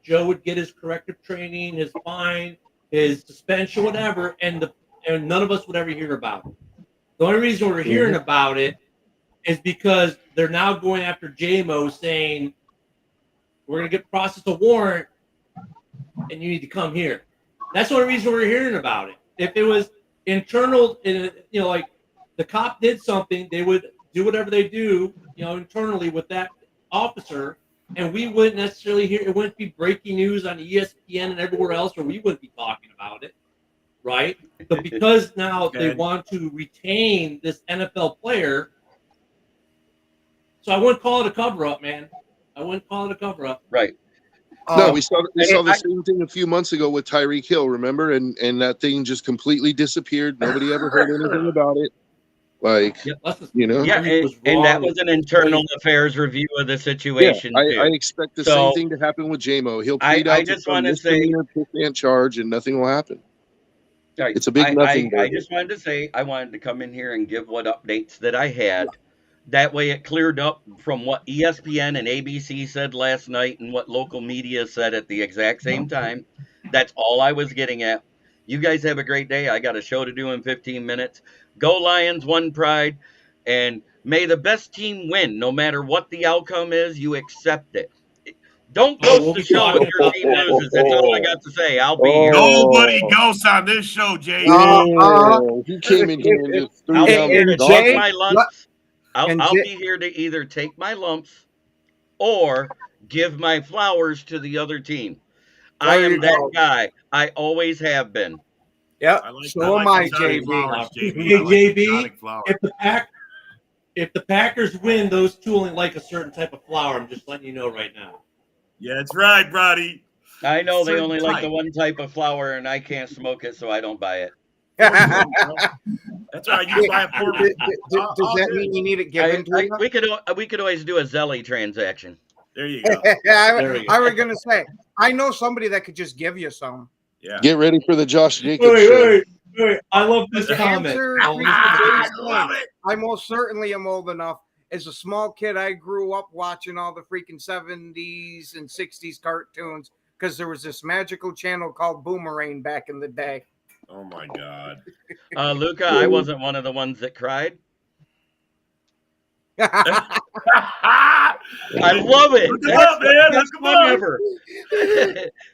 Joe would get his corrective training, his fine, his suspension, whatever, and none of us would ever hear about it. The only reason we're hearing about it is because they're now going after J-Mo saying We're going to process a warrant, and you need to come here. That's the only reason we're hearing about it. If it was internal, like the cop did something, they would do whatever they do, internally with that officer, and we wouldn't necessarily hear. It wouldn't be breaking news on ESPN and everywhere else, or we wouldn't be talking about it, right? But because now they want to retain this NFL player, so I wouldn't call it a cover-up, man. I wouldn't call it a cover-up. Right. No, we saw the same thing a few months ago with Tyreek Hill, remember? And that thing just completely disappeared. Nobody ever heard anything about it. Like, and that was an internal affairs review of the situation. I expect the same thing to happen with J-Mo. He'll plead out to some misdemeanor charge, and nothing will happen. Right. It's a big nothing. I just wanted to say I wanted to come in here and give what updates that I had. That way it cleared up from what ESPN and ABC said last night and what local media said at the exact same time. That's all I was getting at. You guys have a great day. I got a show to do in 15 minutes. Go Lions, one pride, and may the best team win. No matter what the outcome is, you accept it. Don't ghost the show if your team loses. That's all I got to say. I'll be here. Nobody ghosts on this show, Jay. He came in here and just threw down my lumps. I'll be here to either take my lumps or give my flowers to the other team. I am that guy. I always have been. Yeah, so am I, JB. JB, if the Packers win, those two only like a certain type of flower. I'm just letting you know right now. Yeah, that's right, Brody. I know they only like the one type of flower, and I can't smoke it, so I don't buy it. That's right. You buy a portable. Does that mean you need it given to you? We could always do a Zelly transaction. There you go. I was gonna say, I know somebody that could just give you some. Yeah. Get ready for the Josh Jacobs show. Wait. I love this comment. I most certainly am old enough. As a small kid, I grew up watching all the freaking 70s and 60s cartoons because there was this magical channel called Boomerang back in the day. Oh my God. Luca, I wasn't one of the ones that cried. I love it. Look him up, man. Look him up. Ever.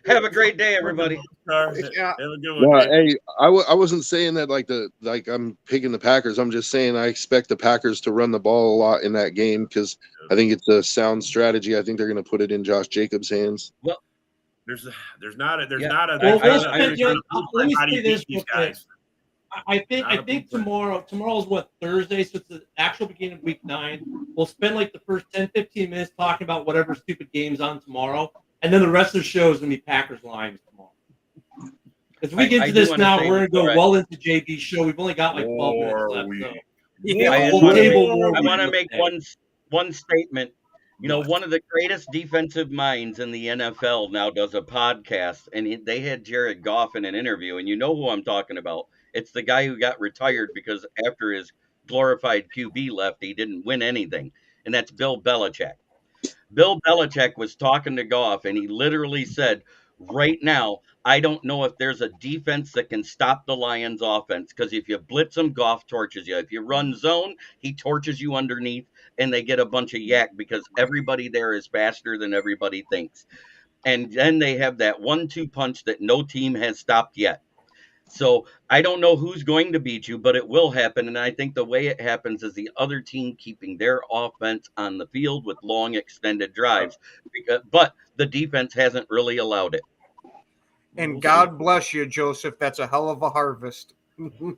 Have a great day, everybody. Have a good one. No, hey, I wasn't saying that like I'm picking the Packers. I'm just saying I expect the Packers to run the ball a lot in that game because I think it's a sound strategy. I think they're going to put it in Josh Jacobs' hands. Well, there's not a. Let me say this real quick. I think tomorrow's what, Thursday, so it's the actual beginning of week 9. We'll spend like the first 10-15 minutes talking about whatever stupid game's on tomorrow, and then the rest of the show is gonna be Packers Lions tomorrow. If we get to this now, we're gonna go well into JB's show. We've only got like 12 minutes left. I want to make one statement. You know, one of the greatest defensive minds in the NFL now does a podcast, and they had Jared Goff in an interview, and you know who I'm talking about. It's the guy who got retired because after his glorified QB left, he didn't win anything, and that's Bill Belichick. Bill Belichick was talking to Goff, and he literally said, right now, I don't know if there's a defense that can stop the Lions' offense, because if you blitz them, Goff torches you. If you run zone, he torches you underneath, and they get a bunch of yak because everybody there is faster than everybody thinks. And then they have that 1-2 punch that no team has stopped yet. So I don't know who's going to beat you, but it will happen. And I think the way it happens is the other team keeping their offense on the field with long extended drives. But the defense hasn't really allowed it. And God bless you, Joseph. That's a hell of a harvest. We'll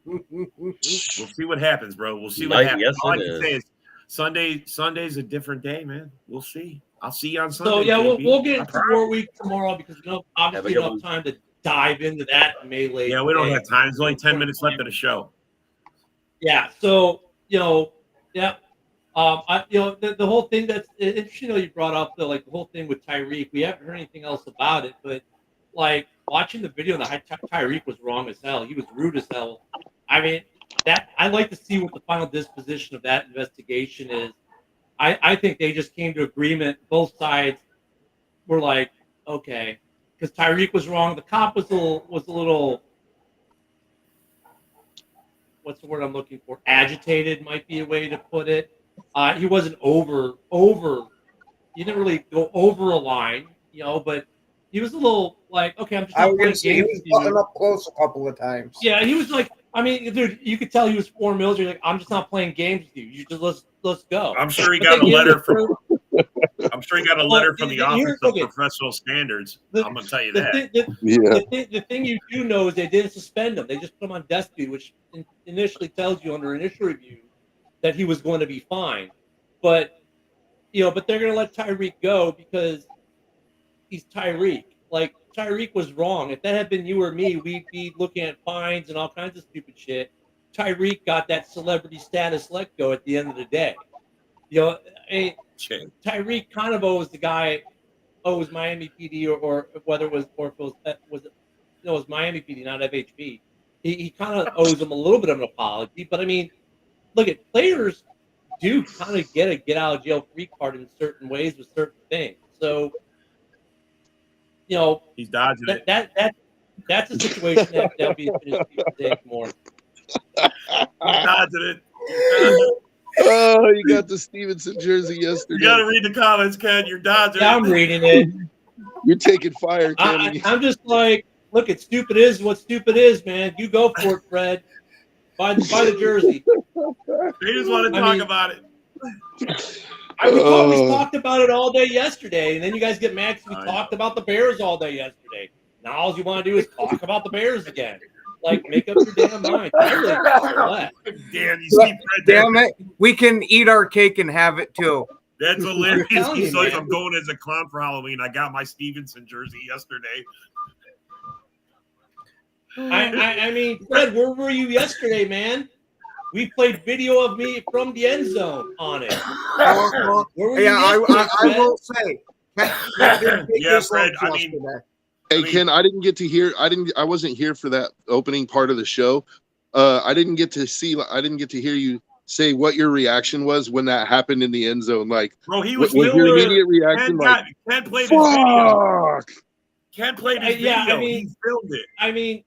see what happens, bro. We'll see what happens. Yes, all I can say is Sunday's a different day, man. We'll see. I'll see you on Sunday. So, yeah, we'll get into 4 weeks tomorrow because obviously we don't have time to dive into that melee. Yeah, we don't have time. There's only 10 minutes left of the show. Yeah, so the whole thing that's interesting. You brought up the whole thing with Tyreek. We haven't heard anything else about it, but like watching the video, Tyreek was wrong as hell. He was rude as hell. I mean, I'd like to see what the final disposition of that investigation is. I think they just came to agreement. Both sides were like, okay. Because Tyreek was wrong. The cop was a little, what's the word I'm looking for? Agitated might be a way to put it. He wasn't over go over a line, but he was a little like, okay, I'm just not playing games. He was butting up close a couple of times. Yeah, he was like, I mean, dude, you could tell he was foreign military. Like, I'm just not playing games with you. You just let's go. I'm sure he got a letter from. I'm sure he got a letter from the Office of Professional Standards. I'm gonna tell you that. The thing you do know is they didn't suspend him. They just put him on desk duty, which initially tells you under initial review that he was going to be fine. But but they're gonna let Tyreek go because he's Tyreek. Like, Tyreek was wrong. If that had been you or me, we'd be looking at fines and all kinds of stupid shit. Tyreek got that celebrity status let go at the end of the day. Tyreek kind of owes Miami PD or whether it was Miami PD, not FHP. He kind of owes him a little bit of an apology. But I mean, look, at players do kind of get a get out of jail free card in certain ways with certain things. So he's dodging it. That's a situation that'll be finished more. He's dodging it. Oh, you got the Stevenson jersey yesterday. You got to read the comments, Ken. You're dodging. Yeah, I'm reading it. You're taking fire, Ken. I'm just like, look, it's stupid is what stupid is, man. You go for it, Fred. Buy the jersey. They just want to talk about it. We talked about it all day yesterday, and then you guys get mad because we talked about the Bears all day yesterday. Now all you want to do is talk about the Bears again. Like, make up your damn mind. Damn it. We can eat our cake and have it too. That's hilarious. He's like, I'm going as a clown for Halloween. I got my Stevenson jersey yesterday. I mean, Fred, where were you yesterday, man? We played video of me from the end zone on it. I will say. Yeah, Fred. I mean, hey, Ken, I wasn't here for that opening part of the show. I didn't get to hear you say what your reaction was when that happened in the end zone. Like, bro, he was your immediate reaction. Ken played his video. Ken played his video. I mean, he filmed it. I mean,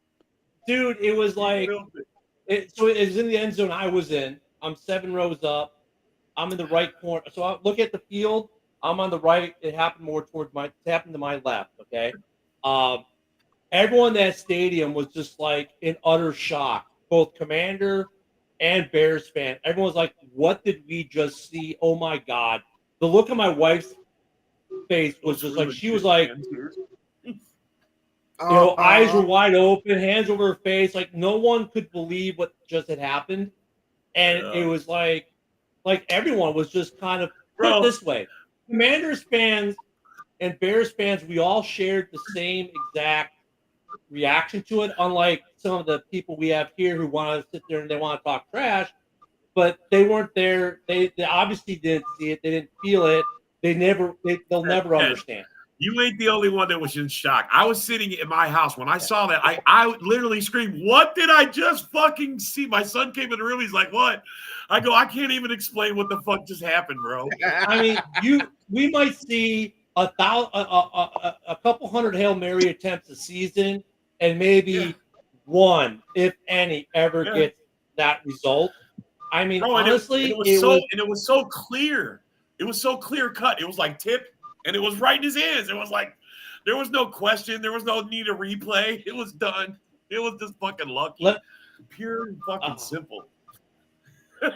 dude, it was like, so it was in the end zone I was in. I'm 7 rows up. I'm in the right corner. So I look at the field. I'm on the right. It happened to my left. Okay. Everyone in that stadium was just like in utter shock, both Commander and Bears fan. Everyone was like, what did we just see? Oh my God. The look on my wife's face was just like, she was like, eyes were wide open, hands over her face. Like, no one could believe what just had happened. And it was like everyone was just kind of put it this way. Commanders fans and Bears fans, we all shared the same exact reaction to it, unlike some of the people we have here who want to sit there and they want to talk trash, but they weren't there. They obviously didn't see it. They didn't feel it. They'll never understand. You ain't the only one that was in shock. I was sitting in my house when I saw that. I literally screamed, "What did I just fucking see?" My son came in the room. He's like, "What?" I go, "I can't even explain what the fuck just happened, bro." I mean, we might see a couple hundred Hail Mary attempts a season, and maybe one, if any, ever gets that result. I mean, bro, honestly, it was so clear. It was so clear cut. It was like tip. And it was right in his hands. It was like, there was no question. There was no need to replay. It was done. It was just fucking lucky. Pure and fucking simple. Let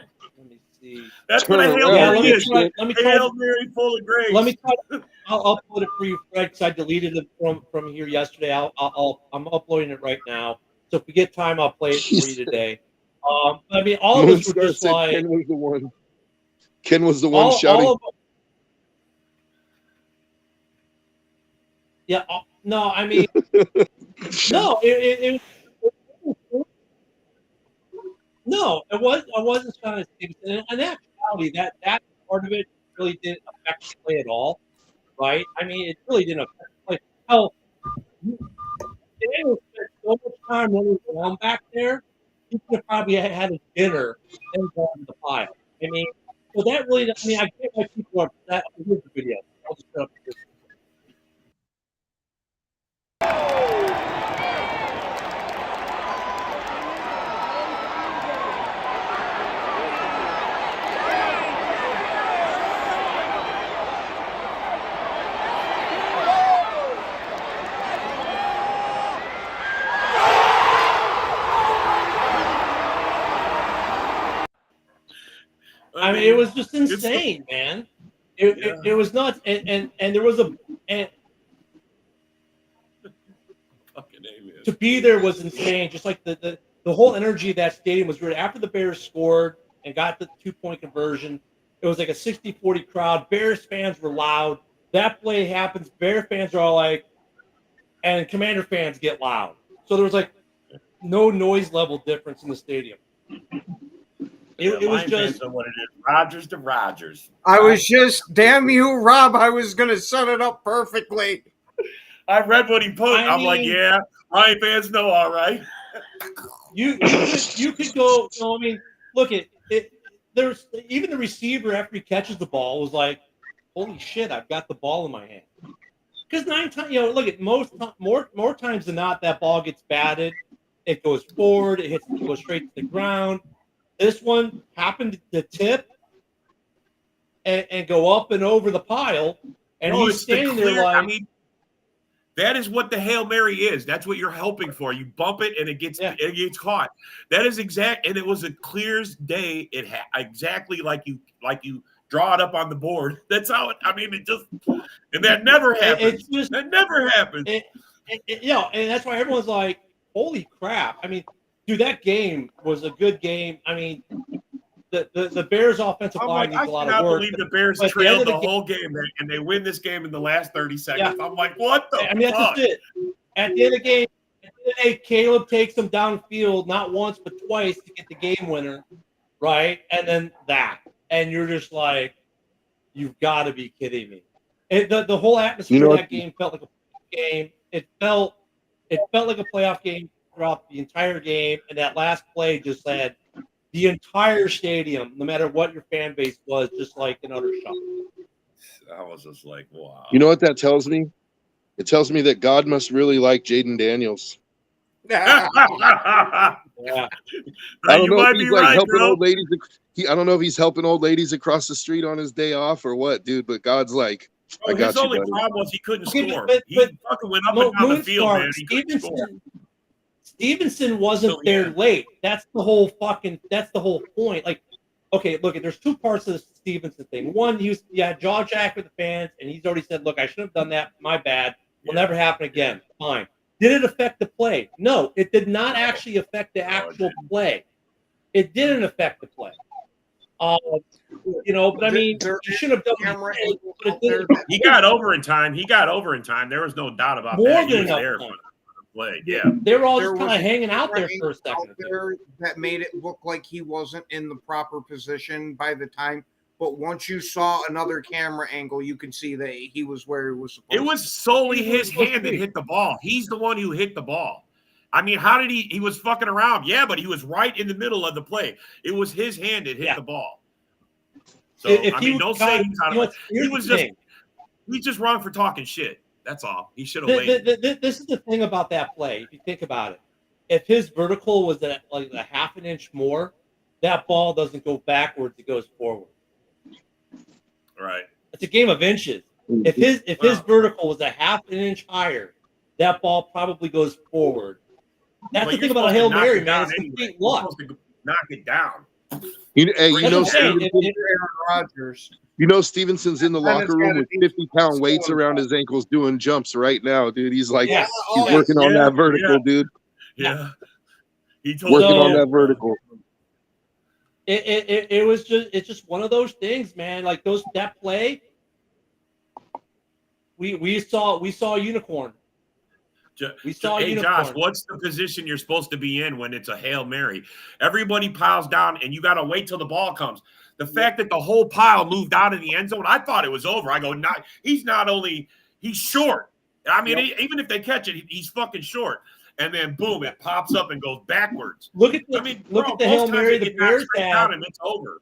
me see. That's what a Hail Mary is. Hail Mary full of grace. Let me try. I'll upload it for you, Fred, because I deleted it from here yesterday. I'm uploading it right now. So if we get time, I'll play it for you today. I mean, all of us were just like. Ken was the one. Ken was the one shouting. Yeah, no, I mean, no, it wasn't trying to say, in actuality, that part of it really didn't affect the play at all, right? I mean, it really didn't affect the play. Hell, they spent so much time running around back there, you could have probably had a dinner and gone to the pile. I mean, so that really, I mean, I get why people are upset. Here's the video. I'll just put up this. mean, it was just insane, man. It was nuts, and there was to be there was insane. Just like the whole energy of that stadium was weird. After the Bears scored and got the 2-point conversion, it was like a 60-40 crowd. Bears fans were loud. That play happens. Bear fans are all like, and Commander fans get loud. So there was like no noise level difference in the stadium. It was just what it is. Rodgers to Rodgers. I was just, damn you, Rob. I was going to set it up perfectly. I read what he put. I'm like, yeah, Lion fans know, all right. You could go. You know, I mean, look at it. There's even the receiver after he catches the ball was like, "Holy shit, I've got the ball in my hand." Because 9 times, you know, look at more times than not, that ball gets batted. It goes forward. It goes straight to the ground. This one happened to tip and go up and over the pile, and he's standing there like. I mean, that is what the Hail Mary is. That's what you're hoping for. You bump it and it gets caught. That is exact, and it was a clear as day. It exactly like you draw it up on the board. That's how it. I mean, it just and that never happens. That never happens. Yeah, and that's why everyone's like, "Holy crap!" I mean, dude, that game was a good game. I mean, the Bears' offensive line needs a lot of work. I believe the Bears trailed the whole game and they win this game in the last 30 seconds. Yeah. I'm like, what the? I mean, that's just it. At the end of the game, Caleb takes them downfield not once but twice to get the game winner, right? And then that, and you're just like, you've got to be kidding me. The whole atmosphere of that game felt like a game. It felt like a playoff game throughout the entire game, and that last play just had the entire stadium, no matter what your fan base was, just like an utter shock. I was just like, wow. You know what that tells me? It tells me that God must really like Jaden Daniels. Yeah. I don't know if he's like helping old ladies. I don't know if he's helping old ladies across the street on his day off or what, dude. But God's like, I got his you. Only problem was he couldn't score. He fucking went up and down the field, man. He couldn't score. Stevenson wasn't there late. That's the whole point. Like, okay, look, there's two parts of the Stevenson thing. One, he was jaw jack with the fans, and he's already said, look, I should have done that. My bad. Will never happen again. Fine. Did it affect the play? No, it did not actually affect the actual play. It didn't affect the play. You know, but I mean, you should have done it. He got over in time. There was no doubt about that. He was there for the play. Yeah, they were all just kind of hanging out there for a second. That made it look like he wasn't in the proper position by the time. But once you saw another camera angle, you could see that he was where he was supposed to be. It was solely his hand that hit the ball. He's the one who hit the ball. I mean, how did he was fucking around. Yeah, but he was right in the middle of the play. It was his hand that hit the ball. So, I mean, don't say he's out of it. He's just wrong for talking shit. That's all. He should have waited. This is the thing about that play. If you think about it, if his vertical was at like a half an inch more, that ball doesn't go backwards; it goes forward. Right. It's a game of inches. If his vertical was a half an inch higher, that ball probably goes forward. That's the thing about a Hail Mary, man. It's complete luck. Knock it down. Stevenson's in the locker room with 50-pound weights around his ankles doing jumps right now, dude. He's like, he's working on that vertical, dude. Yeah. He's working on that vertical. It's just one of those things, man. Like that play, we saw a unicorn. Josh, what's the position you're supposed to be in when it's a Hail Mary? Everybody piles down, and you got to wait till the ball comes. The fact that the whole pile moved out of the end zone, I thought it was over. I go, he's short. I mean, even if they catch it, he's fucking short. And then boom, it pops up and goes backwards. Look at the Hail Mary the Bears had, and it's over.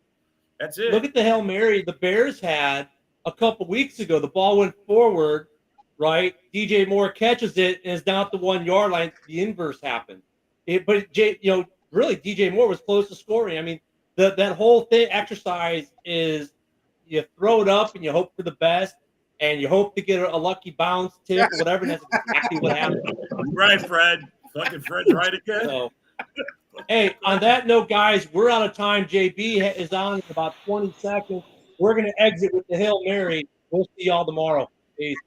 That's it. Look at the Hail Mary the Bears had a couple weeks ago. The ball went forward, right? DJ Moore catches it and is down at the 1 yard line. The inverse happened. Really, DJ Moore was close to scoring. I mean, that whole thing exercise is you throw it up and you hope for the best. And you hope to get a lucky bounce tip or whatever. And that's exactly what happened. Right, Fred. Fucking Fred's right again. Hey, on that note, guys, we're out of time. JB is on in about 20 seconds. We're going to exit with the Hail Mary. We'll see y'all tomorrow. Peace.